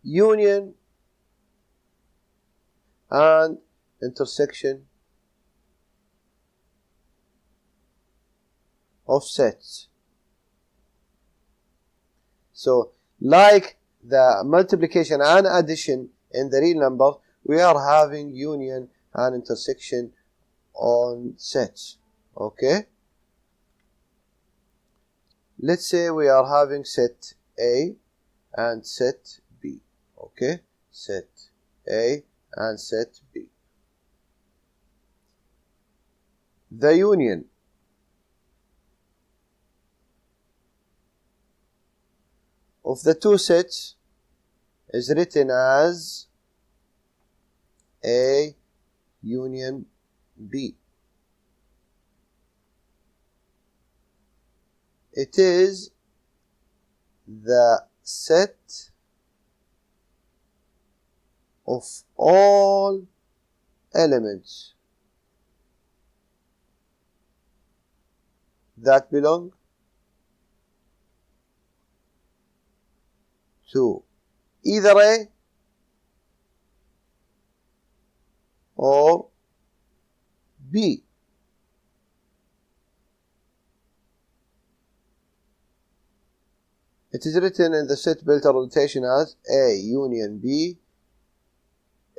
union and intersection of sets. So like the multiplication and addition in the real number, we are having union and intersection on sets. Okay, let's say we are having set A and set B. Okay, set A and set B. The union of the two sets is written as A union B. It is the set of all elements that belong to either A or B. It is written in the set builder notation as A union B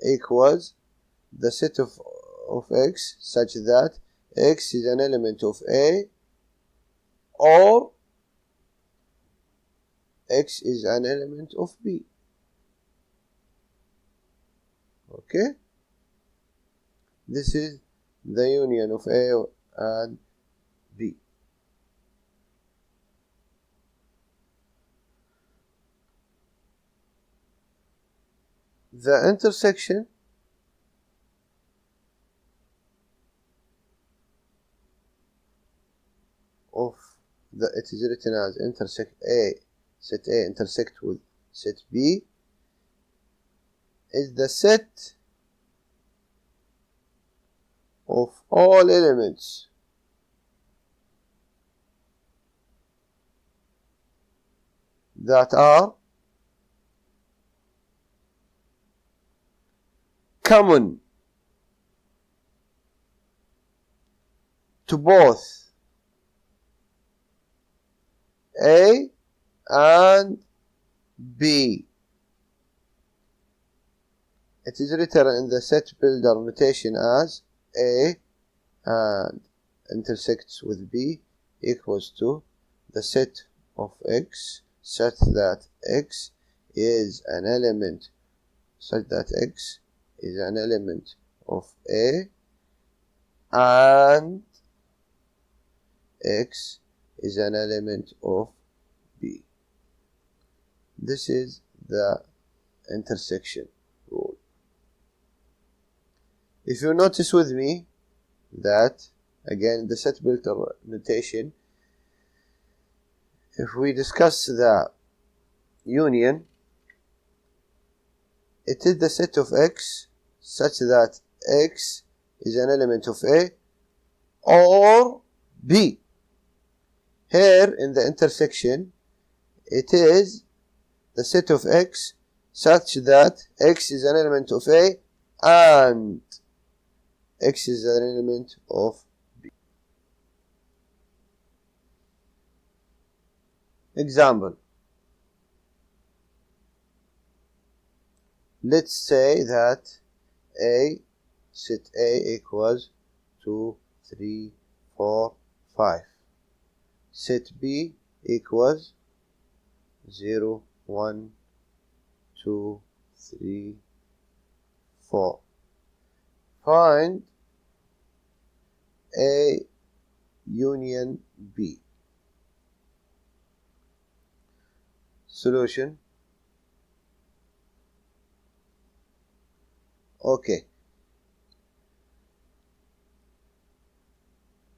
equals the set of X such that X is an element of A or X is an element of B. Okay, this is the union of A and B. The intersection of it is written as set A intersect with set B is the set of all elements that are common to both A and B. It is written in the set builder notation as A and intersects with B equals to the set of X such that X is an element of A and X is an element of B. This is the intersection rule. If you notice with me that again the set builder notation, if we discuss the union, it is the set of X such that X is an element of A or B. Here in the intersection, it is the set of X such that X is an element of A and X is an element of B. Example. Let's say that set A equals 2, 3, 4, 5. Set B equals 0, 1, 2, 3, 4. Find A union B. Solution. Okay.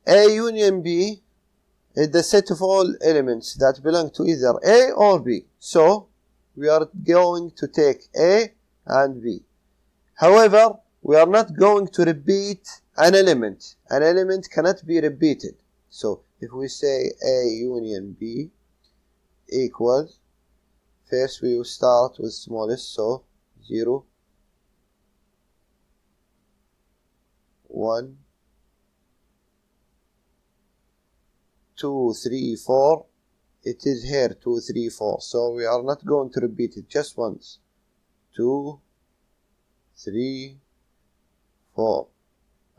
A union B is the set of all elements that belong to either A or B. So we are going to take A and B. However, we are not going to repeat an element. An element cannot be repeated. So if we say A union B equals First we will start with smallest, so 0, 1, 2, 3, 4. It is here 2, 3, 4. So we are not going to repeat it just once. 2, 3, 4.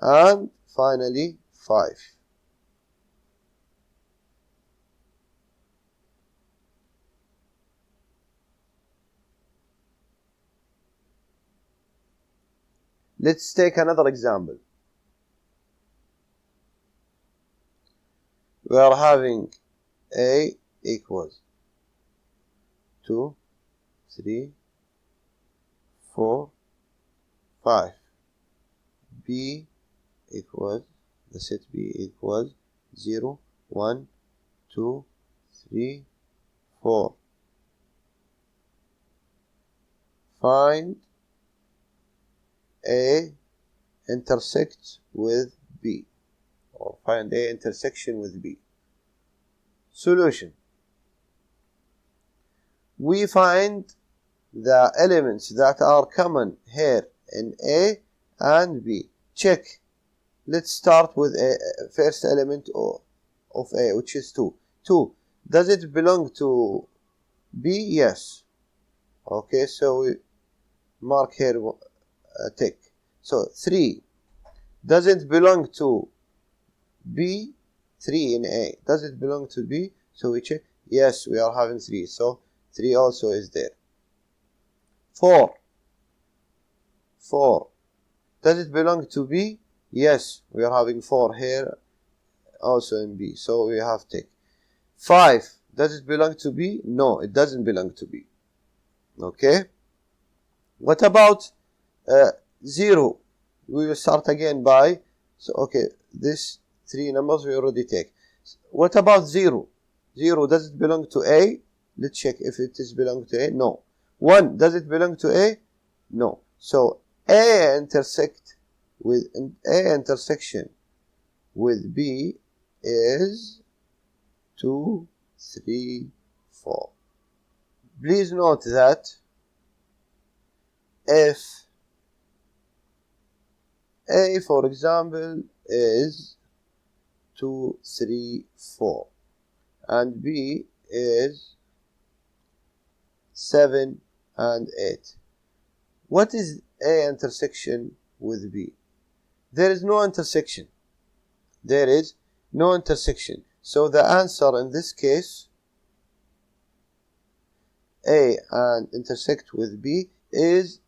And finally 5. Let's take another example. We are having A equals 2, 3, 4, 5. B equals, the set B equals 0, 1, 2, 3, 4. Find A intersect with B, or find A intersection with B. Solution. We find the elements that are common here in A and B. Check. Let's start with a first element of A, which is 2. 2. Does it belong to B? Yes. Okay, so we mark here a tick. So 3. Does it belong to B? 3 in A. Does it belong to B? So we check. Yes, we are having 3. So 3 also is there. 4. 4. Does it belong to B? Yes, we are having 4 here also in B. So we have tick. 5. Does it belong to B? No, it doesn't belong to B. Okay. What about 0? We will start again by, so okay, this 3 numbers we already take. What about 0? 0, does it belong to A? Let's check if it is belong to A. No. 1, does it belong to A? No. So A intersection with B is 2, 3, 4. Please note that if A, for example, is 2, 3, 4 and B is 7 and 8. What is A intersection with B? There is no intersection. There is no intersection. So the answer in this case, A and intersect with B, is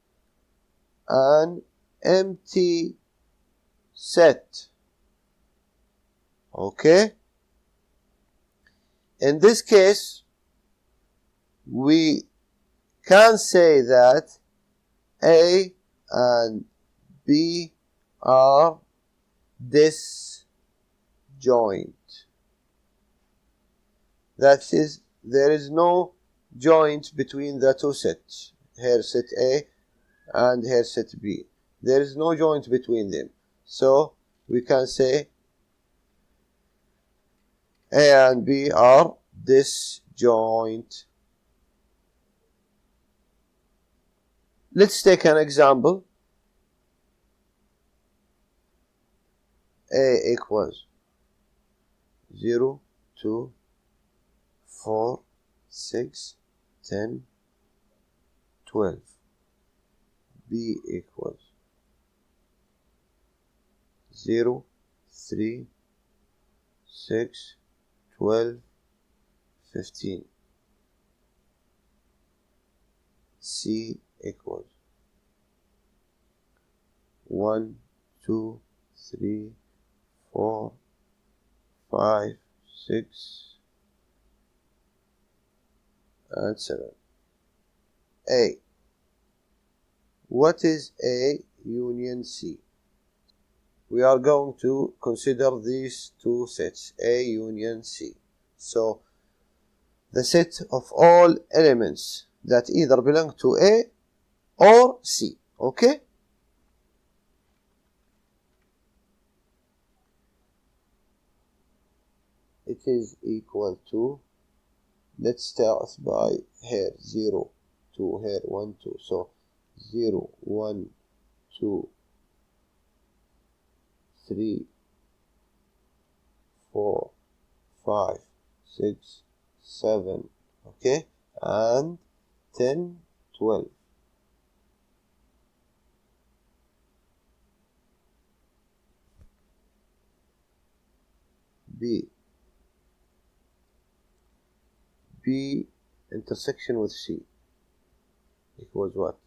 an empty set. Okay? In this case, we can say that A and B are disjoint. That is, there is no joint between the two sets. Here set A and here set B. There is no joint between them. So we can say A and B are disjoint. Let's take an example. A equals 0, 2, 4, 6, 10, 12. B equals 0, 3, 6, 12, 15. C equals 1, 2, 3, 4, 5, 6, and 7. A. What is A union C? We are going to consider these two sets, A union C. So, the set of all elements that either belong to A or C. Okay? It is equal to let's start by here 0, 2, here 1, 2. So 0, 1, 2, 3, 4, 5, 6, 7, okay, and 10, 12. B intersection with C equals what?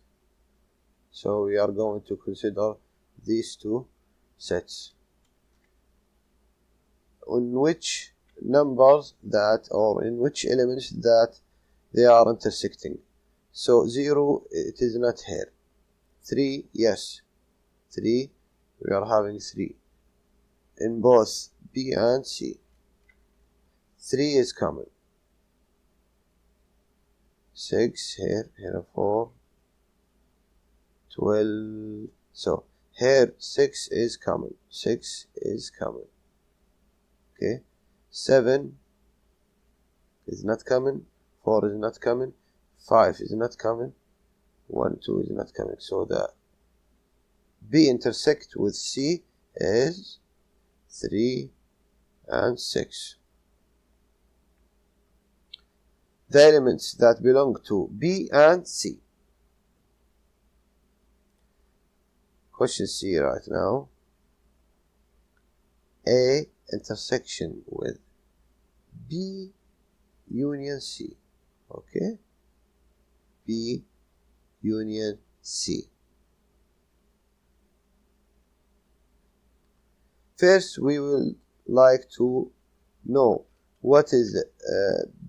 So we are going to consider these two sets in which numbers that, or in which elements that they are intersecting. So 0, it is not here. 3, yes, 3, we are having 3 in both B and C. 3 is common. 6 here 4, 12. So here 6 is common. 6 is common. Okay. 7 is not common. 4 is not common. 5 is not common. 1, 2 is not common. So the B intersect with C is 3 and 6. The elements that belong to B and C. Question C right now. A intersection with B union C. Okay. B union C. First, we will like to know what is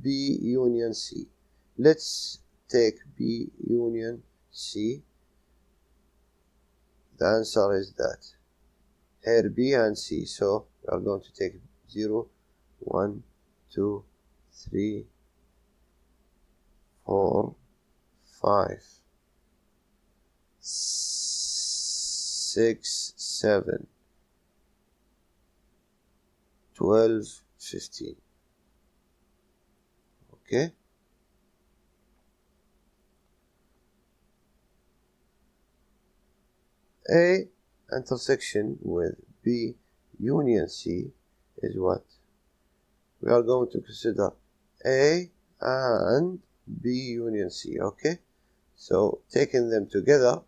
B union C. Let's take B union C. The answer is that here B and C. So we are going to take 0, 1, 2, 3, 4, 5, 6, 7, 12, 15. Okay. A intersection with B union C is what? We are going to consider A and B union C, okay? So taking them together,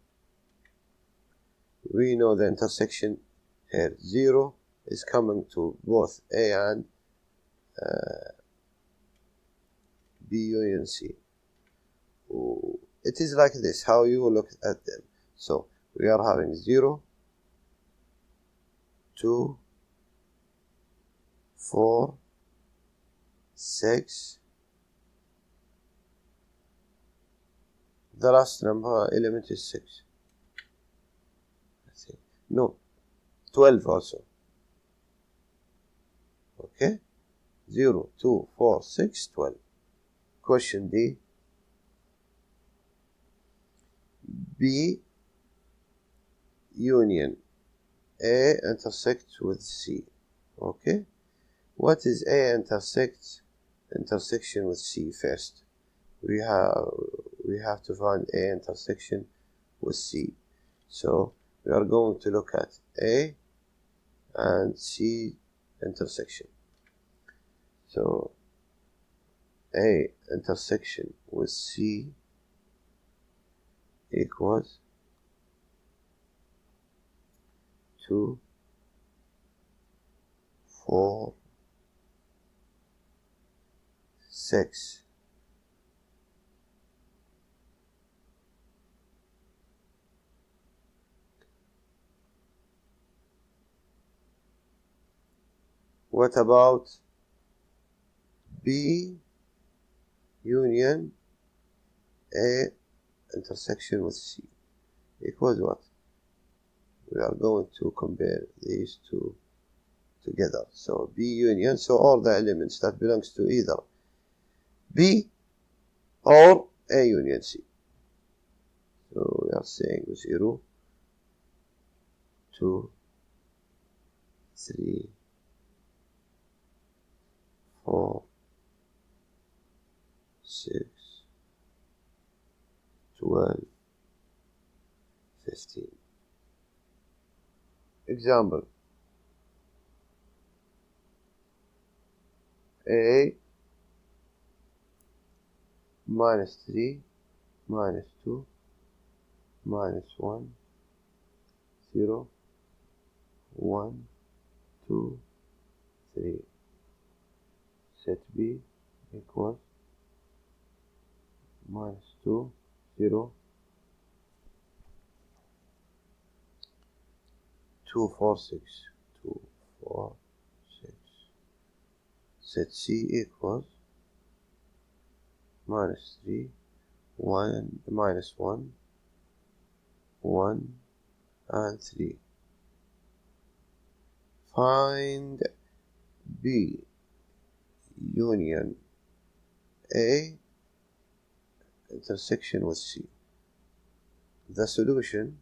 we know the intersection here 0 is coming to both A and B union C. It is like this, how you look at them. So we are having 0, 2, 4, 6. The last number element is 6. Let's see. No, 12 also. Okay? 0, 2, 4, 6, 12. Question D. B union A intersects with C. Okay? What is A intersection with C first? We have to find A intersection with C. So we are going to look at A and C intersection. So A intersection with C equals 2, 4, 6. What about B union A intersection with C equals what? We are going to compare these two together. So B union, so all the elements that belongs to either B or A union C. So we are saying 0, 2, 3, 4, 6, 12, 15. Example: A minus 3 minus 2 minus 1 0 1 2 3. Set B equals minus 2 0 2 4 6 2 4 6. Set C equals minus 3 1 minus 1 1 and 3. Find B union A intersection with C. The solution: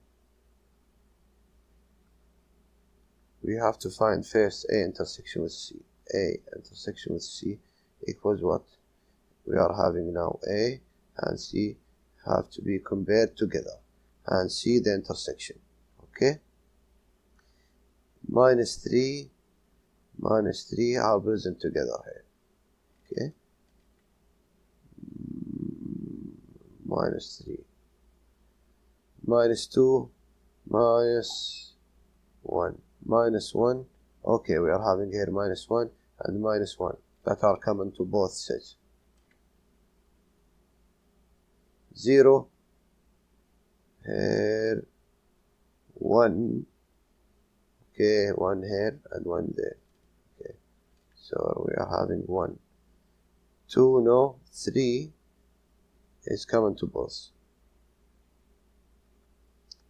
we have to find first A intersection with C. A intersection with C equals what? We are having now A and C have to be compared together and see the intersection. Okay? Minus 3 are present together here. Okay? Minus 3. Minus 2 minus 1. Minus 1. Okay, we are having here minus 1 and minus 1 that are common to both sets. 0 here, 1. Okay, 1 here and 1 there. Okay, so we are having 1. 2, no. 3 is common to both.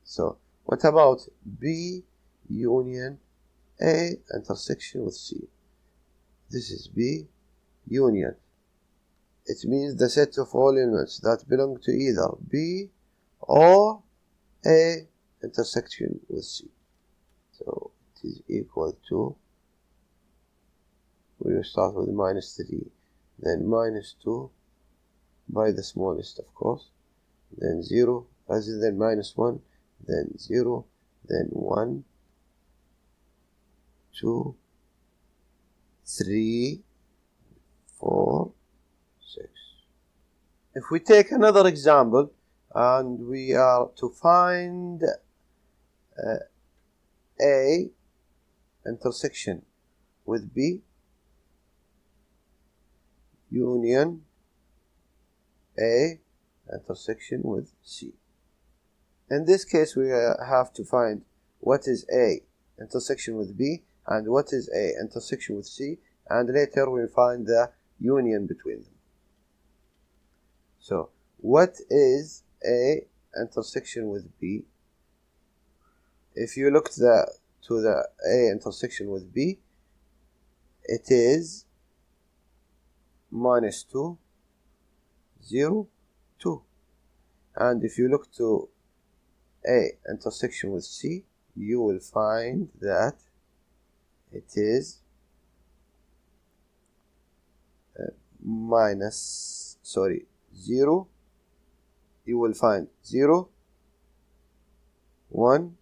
So what about B union A intersection with C? This is B union. It means the set of all elements that belong to either B or A intersection with C. So it is equal to, we will start with minus 3, then minus 2 by the smallest, of course, then 0, then minus 1, then 0, then 1, 2, 3, 4, 6. If we take another example and we are to find A intersection with B union A intersection with C. In this case, we have to find what is A intersection with B and what is A intersection with C, and later we find the union between them. So what is A intersection with B? If you look to the A intersection with B, it is minus 2, 0, 2. And if you look to A intersection with C, you will find that it is minus 0. You will find 0, 1,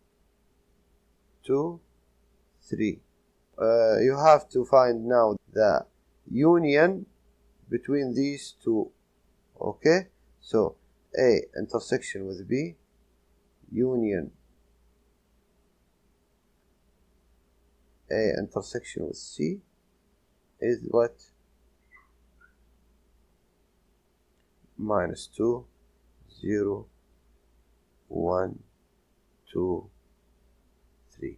2, 3. You have to find now the union between these two. Okay, so A intersection with B union A intersection with C is what? Minus 2, 0, 1, 2, 3.